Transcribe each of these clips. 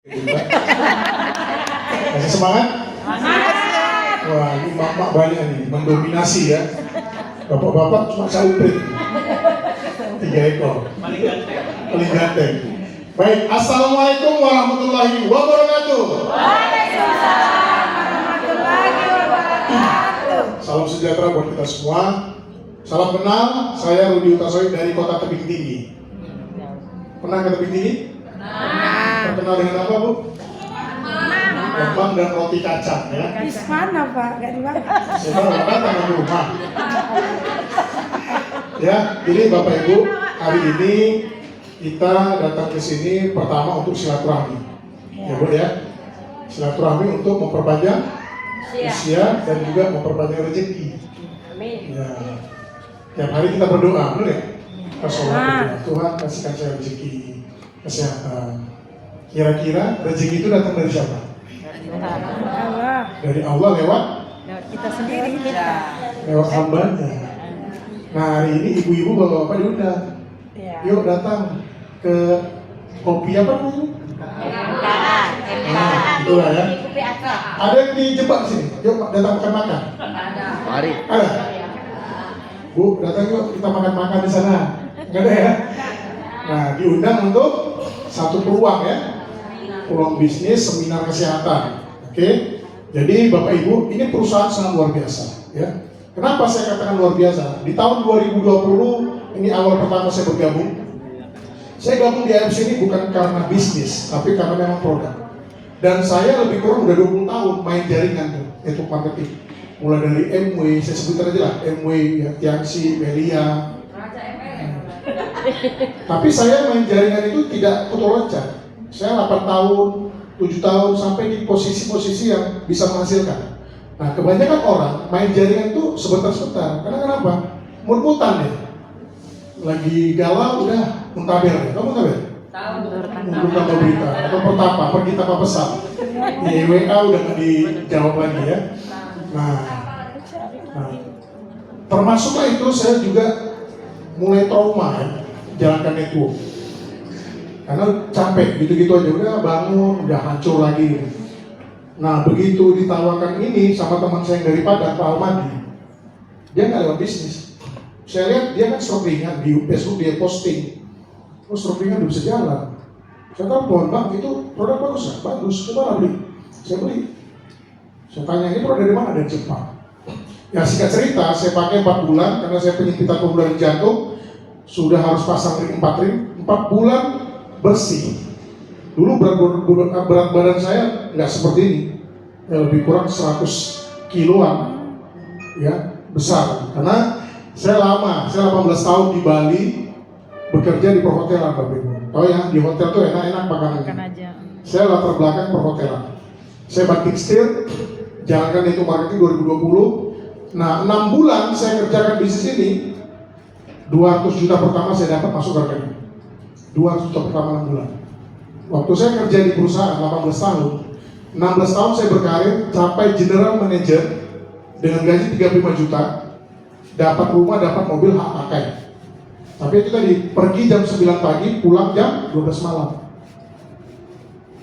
Masih semangat? Wah, ini mak-mak banyak nih, mendominasi ya. Bapak-bapak cuma sauprit. 3 ekor. Paling ganteng. Baik, assalamualaikum warahmatullahi wabarakatuh. Waalaikumsalam warahmatullahi wabarakatuh. Salam sejahtera buat kita semua. Salam kenal, saya Rudi Utasoy dari Kota Tebing Tinggi. Pernah ke Tebing Tinggi? Terkenal dengan apa, Bu? Lemang dan roti kacang ya. Di mana, Pak? Gak di mana? Saya tahu datang ke rumah. Ya, jadi Bapak Ibu, hari ini kita datang ke sini pertama untuk silaturahmi. Ya, Bu ya. Silaturahmi untuk memperpanjang usia dan juga memperpanjang rezeki. Amin. Ya. Tiap hari kita berdoa, benar ya? Berdoa, Tuhan kasihkan saya rezeki, kesehatan. Kira-kira rezeki itu datang dari siapa? Allah. Dari Allah lewat Kita sendiri. lewat hambanya. Nah, hari ini ibu-ibu bapak-bapak diundang. Yuk datang ke kopi apa namanya? Nah, itulah ya. Ada yang dijebak sini. Yuk datang makan-makan. Mari. Ada? Bu, datang yuk kita makan-makan di sana. Enggak ada ya? Nah, diundang untuk satu peluang ya. Peluang bisnis, seminar kesehatan. Oke. Jadi Bapak Ibu, ini perusahaan sangat luar biasa ya. Kenapa saya katakan luar biasa? Di tahun 2020, ini awal pertama saya bergabung. Saya gabung di AFC ini bukan karena bisnis, tapi karena memang produk. Dan saya lebih kurang udah 20 tahun main jaringan tuh, itu marketing. Mulai dari MW, saya sebutkan aja lah, MW, ya, Tianxi, Melia. Tapi saya main jaringan itu tidak putus loncat. Saya 8 tahun, 7 tahun sampai di posisi-posisi yang bisa menghasilkan. Nah, kebanyakan orang main jaringan itu sebentar-sebentar. Karena kenapa? Mut-mutan deh. Lagi galau udah muntaber ya. Kamu muntaber? Bukan berita atau pertapa, pergi tanpa pesan. Di WA udah nggak dijawab lagi ya. Nah, termasuklah itu saya juga mulai trauma ya, jalankan network. Karena capek, gitu-gitu aja, udah bangun, udah hancur lagi. Nah, begitu ditawarkan ini sama teman saya yang dari Padang, Pak Almadi, dia nggak lewat bisnis. Saya lihat dia kan stroke ringan, di Facebook dia posting, oh stroke ringan udah bisa jalan. Saya telepon, Bang, itu produk bagus nggak? Bagus, coba lah beli. Saya beli. Saya tanya, ini produk dari mana? Dari Jepang. Ya singkat cerita, saya pakai 4 bulan, karena saya penyempitan pembuluh jantung, sudah harus pasang ring 4 ring, 4 bulan, bersih. Dulu berat badan saya nggak seperti ini, ya, lebih kurang 100 kiloan, ya besar. Karena saya 18 tahun di Bali bekerja di perhotelan, Bapak Ibu. Tahu ya, di hotel tuh enak-enak makanannya. Saya latar belakang perhotelan. Saya banting setir, jalankan itu marketing 2020. Nah, 6 bulan saya kerjakan bisnis ini, 200 juta pertama saya dapat masuk harganya. 200 juta pertama 6 bulan. Waktu saya kerja di perusahaan 18 tahun, 16 tahun saya berkarir sampai general manager dengan gaji 35 juta, dapat rumah, dapat mobil hak pakai. Tapi itu tadi, pergi jam 9 pagi, pulang jam 12 malam.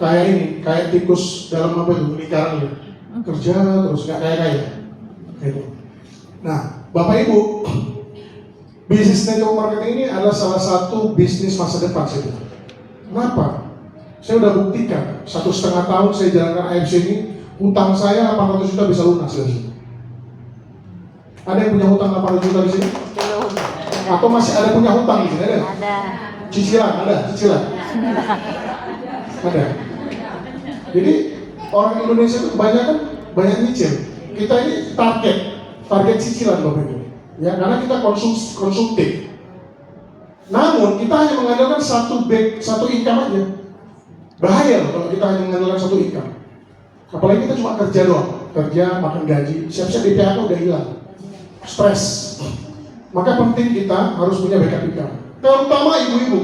Kayak ini, kayak tikus dalam apa itu, lingkaran gitu. Kerja terus nggak kaya-kaya. Gitu. Nah, Bapak Ibu, bisnis network marketing ini adalah salah satu bisnis masa depan saya bilang. Kenapa? Saya udah buktikan 1,5 tahun saya jalankan AFC ini, hutang saya 800 juta bisa lunas dari sini. Ada yang punya hutang 800 juta di sini? Belum. Atau masih ada punya hutang di sini? Ada? Ada. Cicilan, ada? Cicilan? Ada. Jadi orang Indonesia itu kebanyakan banyak nyicil. Kita ini target cicilan Bapak Ibu. Ya, karena kita konsumtif. Namun kita hanya mengandalkan satu income aja. Bahaya loh kalau kita hanya mengandalkan satu income. Apalagi kita cuma kerja doang, kerja, makan gaji, siap-siap di PHK udah hilang, stres. Maka penting kita harus punya backup income. Terutama ibu-ibu.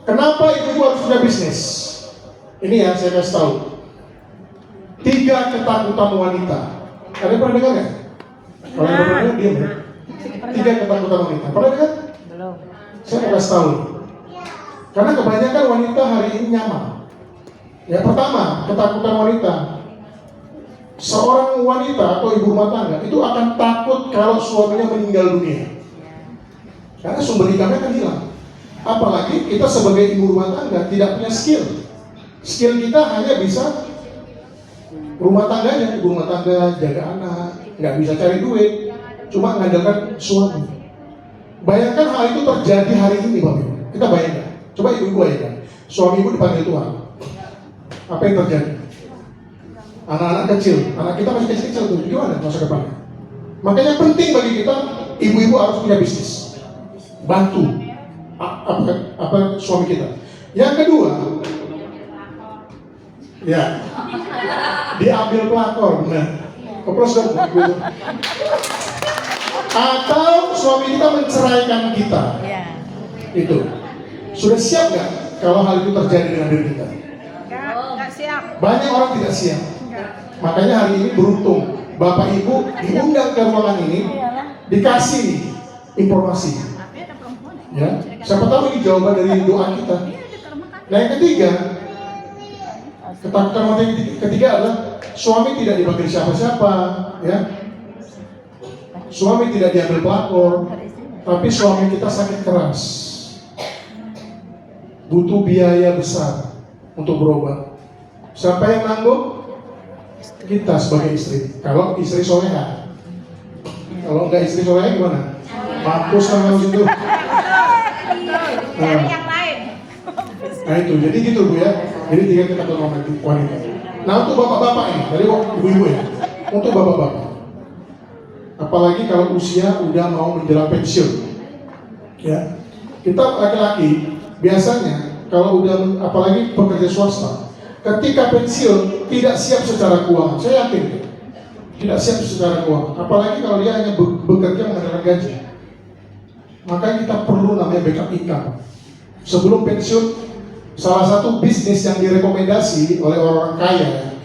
Kenapa ibu-ibu harus punya bisnis? Ini ya saya kasih tahu. 3 ketakutan wanita. Kalian pernah dengar nggak? Kalau yang pernah dengar diam ya. 3 ketakutan wanita. Pernah dengar? Belum. Saya mau kasih tahu. Karena kebanyakan wanita hari ini nyaman. Ya, pertama, ketakutan wanita. Seorang wanita atau ibu rumah tangga itu akan takut kalau suaminya meninggal dunia. Karena sumber income-nya akan hilang. Apalagi kita sebagai ibu rumah tangga tidak punya skill. Skill kita hanya bisa rumah tangganya, ibu rumah tangga, jaga anak, nggak bisa cari duit, cuma mengandalkan suami. Bayangkan hal itu terjadi hari ini, Bapak Ibu. Kita bayangkan. Coba ibu-ibu bayangkan. Suami ibu dipanggil Tuhan. Apa yang terjadi? Anak-anak kecil, anak kita masih kecil-kecil tuh, gimana masa depannya? Makanya penting bagi kita, ibu-ibu harus punya bisnis, bantu apa suami kita. Yang kedua, ya diambil pelakor, benar. Kepros dong, ibu. Atau suami kita menceraikan kita. Ya. Itu sudah siap nggak kalau hal itu terjadi dengan diri kita? Enggak siap. Banyak orang tidak siap. Makanya hari ini beruntung Bapak Ibu diundang ke ruangan ini, dikasih informasi. Ya, siapa tahu ini jawaban dari doa kita. Nah, yang ketiga, ketakutan wanita yang ketiga adalah suami tidak dipanggil siapa-siapa, ya. Suami tidak diambil pelakor, tapi suami kita sakit keras, butuh biaya besar untuk berobat. Siapa yang nanggung? Kita sebagai istri. Kalau istri soleha, kalau enggak istri soleha gimana? Mampus sama situ. Cari yang lain. Nah itu, jadi gitu Bu ya. Jadi tiga ketakutan wanita. Nah untuk bapak-bapak ini, tadi ibu-ibu ya. Untuk bapak-bapak, apalagi kalau usia udah mau menjelang pensiun, ya. Kita laki-laki biasanya kalau udah, apalagi pekerja swasta, ketika pensiun tidak siap secara keuangan. Saya yakin tidak siap secara keuangan. Apalagi kalau dia hanya bekerja mengandalkan gaji. Maka kita perlu namanya backup income. Sebelum pensiun, salah satu bisnis yang direkomendasi oleh orang kaya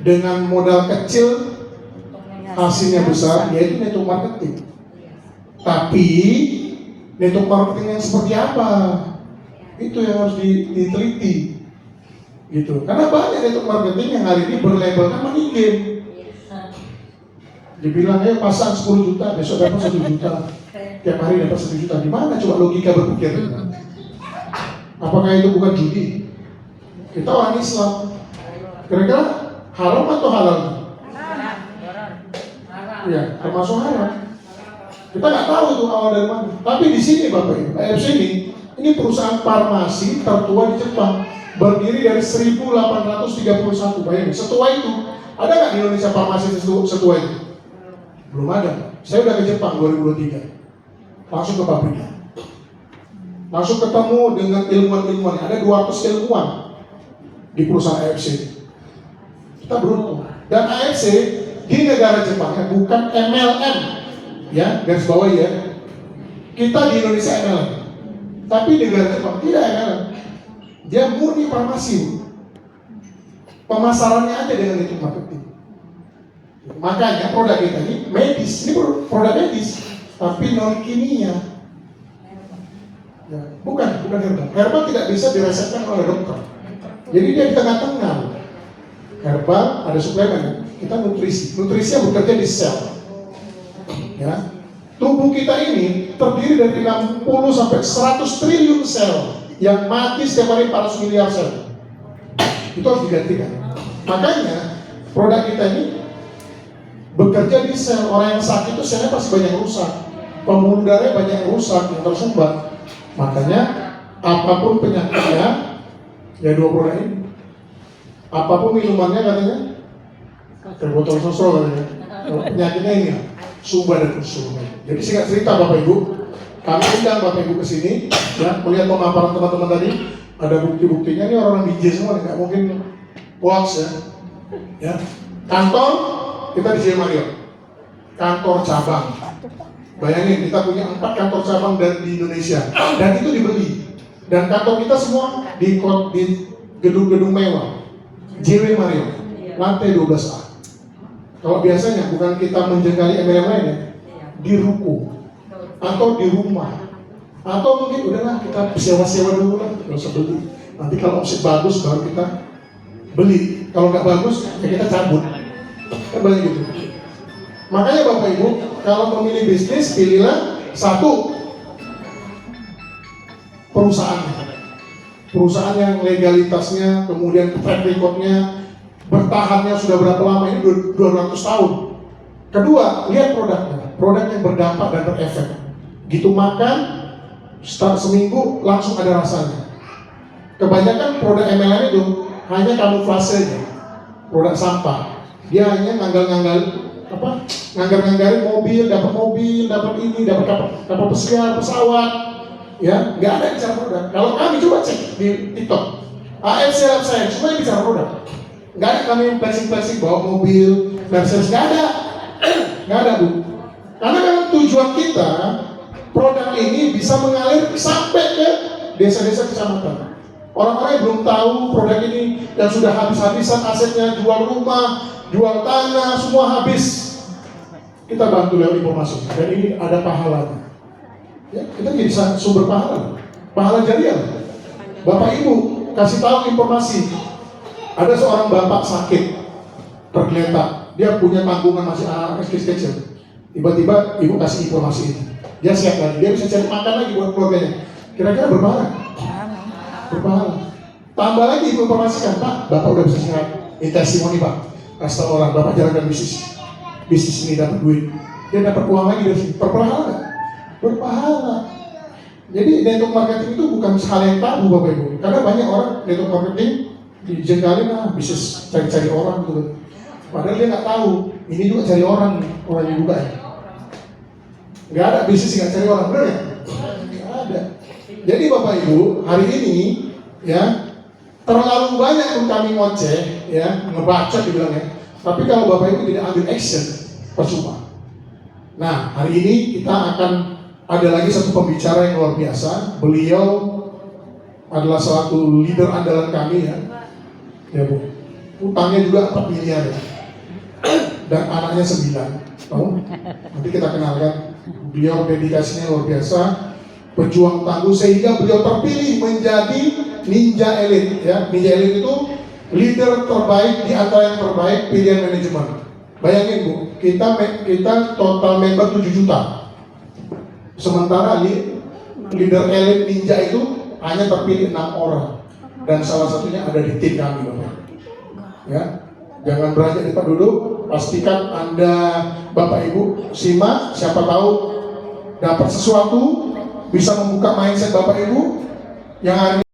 dengan modal kecil hasilnya besar yaitu network marketing. Tapi network marketing yang seperti apa? Itu yang harus diteliti. Gitu. Karena banyak network marketing yang hari ini berlabelkan money game. Dibilang pasang 10 juta, besok dapat 1 juta. Tiap hari dapat 1 juta. Di mana coba logika berpikir? Apakah itu bukan judi? Kita orang Islam. Kira-kira haram atau halal? Ya, termasuk haram. Kita nggak tahu itu awal dari mana. Tapi di sini Bapak Ibu, AFC ini perusahaan farmasi tertua di Jepang, berdiri dari 1831. Bayangin, setua itu. Ada nggak di Indonesia farmasi setua itu? Belum ada. Saya udah ke Jepang 2023. Langsung ke pabriknya. Langsung ketemu dengan ilmuwan-ilmuwan. Ada 200 ilmuwan di perusahaan AFC. Kita beruntung. Dan AFC di negara Jepang ya, bukan MLM. Ya, garis bawah ya. Kita di Indonesia MLM. Tapi di negara Jepang tidak MLM. Dia murni farmasi. Pemasarannya aja dengan itu marketing. Makanya produk kita ini medis, ini produk medis, tapi non kimia. Ya, bukan herbal. Herbal tidak bisa diresepkan oleh dokter. Jadi dia di tengah-tengah. Herbal ada suplemen, kita nutrisi. Nutrisi yang bekerja di sel. Ya. Tubuh kita ini terdiri dari 60 sampai 100 triliun sel yang mati setiap hari 400 miliar sel. Itu harus digantikan. Makanya produk kita ini bekerja di sel. Orang yang sakit itu selnya pasti banyak yang rusak. Pembuluh darah banyak yang rusak, yang tersumbat. Makanya apapun penyakitnya, ya dua produk ini. Apapun minumannya katanya, kayak botol sosro katanya. Kalau penyakitnya ini, sumba dan usul. Jadi singkat cerita Bapak Ibu, kami undang Bapak Ibu ke sini, ya, melihat pemaparan teman-teman tadi, ada bukti-buktinya. Ini orang DJ semua, nggak mungkin hoax ya. Ya, kantor kita di Jaya Mario, kantor cabang. Bayangin kita punya 4 kantor cabang di Indonesia, dan itu dibeli. Dan kantor kita semua di gedung-gedung mewah, JW Mario, lantai 12A. Kalau biasanya bukan kita menjengkali MLM lain ya, di ruko atau di rumah, atau mungkin udahlah kita sewa-sewa dulu lah, nggak usah beli. Nanti kalau omset bagus baru kita beli. Kalau nggak bagus, ya kita cabut. Kan banyak gitu. Makanya Bapak Ibu, kalau memilih bisnis, pilihlah satu perusahaan yang legalitasnya, kemudian track recordnya, bertahannya sudah berapa lama, ini 200 tahun. Kedua, lihat produk yang berdampak dan berefek. Gitu makan, start seminggu langsung ada rasanya. Kebanyakan produk MLM itu hanya kamuflasenya, produk sampah. Dia hanya nganggar-nganggarin mobil, dapat ini, dapat kapal pesiar, pesawat, ya, nggak ada bicara produk. Kalau kami coba cek di TikTok, AFC Lab Science, semuanya bicara produk. Nggak ada kami flexing bawa mobil, Mercedes, nggak ada Bu. Karena kan tujuan kita produk ini bisa mengalir sampai ke desa-desa kecamatan. Orang-orang yang belum tahu produk ini yang sudah habis-habisan asetnya, jual rumah, jual tanah, semua habis. Kita bantu lewat informasi. Dan ini ada pahalanya. Ya, kita jadi sumber pahala jariah. Bapak Ibu kasih tahu informasi. Ada seorang bapak sakit tergeletak, dia punya tanggungan masih anak kecil. Tiba-tiba ibu kasih informasi ini, dia siap lagi, dia bisa cari makan lagi buat keluarganya. Kira-kira berpahala? Tambah lagi ibu informasikan, Pak, bapak udah bisa sehat. Ini testimoni Pak, kasih tahu orang, bapak jalankan bisnis ini dapat duit, dia dapat uang lagi dari sini. Berpahala. Jadi network marketing itu bukan hal yang tabu Bapak Ibu, karena banyak orang network marketing dijengkalin bisnis cari-cari orang gitu. Padahal dia nggak tahu, ini juga cari orang yang buka ya. Nggak ada bisnis nggak cari orang, benar ya? Nggak ada. Jadi Bapak Ibu, hari ini ya terlalu banyak pun kami ngoceh, ya ngebacot dibilangnya. Tapi kalau Bapak Ibu tidak ambil action, percuma. Nah, hari ini kita akan ada lagi satu pembicara yang luar biasa. Beliau adalah salah satu leader andalan kami ya Bu. Utangnya juga 4 miliar ya. Dan anaknya 9. Oh, nanti kita kenalkan. Beliau dedikasinya luar biasa, pejuang tangguh sehingga beliau terpilih menjadi Ninja Elite ya. Ninja Elite itu leader terbaik di antara yang terbaik pilihan manajemen. Bayangin Bu, kita total member 7 juta. Sementara leader elite ninja itu hanya terpilih 6 orang. Dan salah satunya ada di tim kami Bapak. Ya, jangan beranjak di tempat duduk. Pastikan Anda Bapak Ibu simak, siapa tahu dapat sesuatu, bisa membuka mindset Bapak Ibu yang hari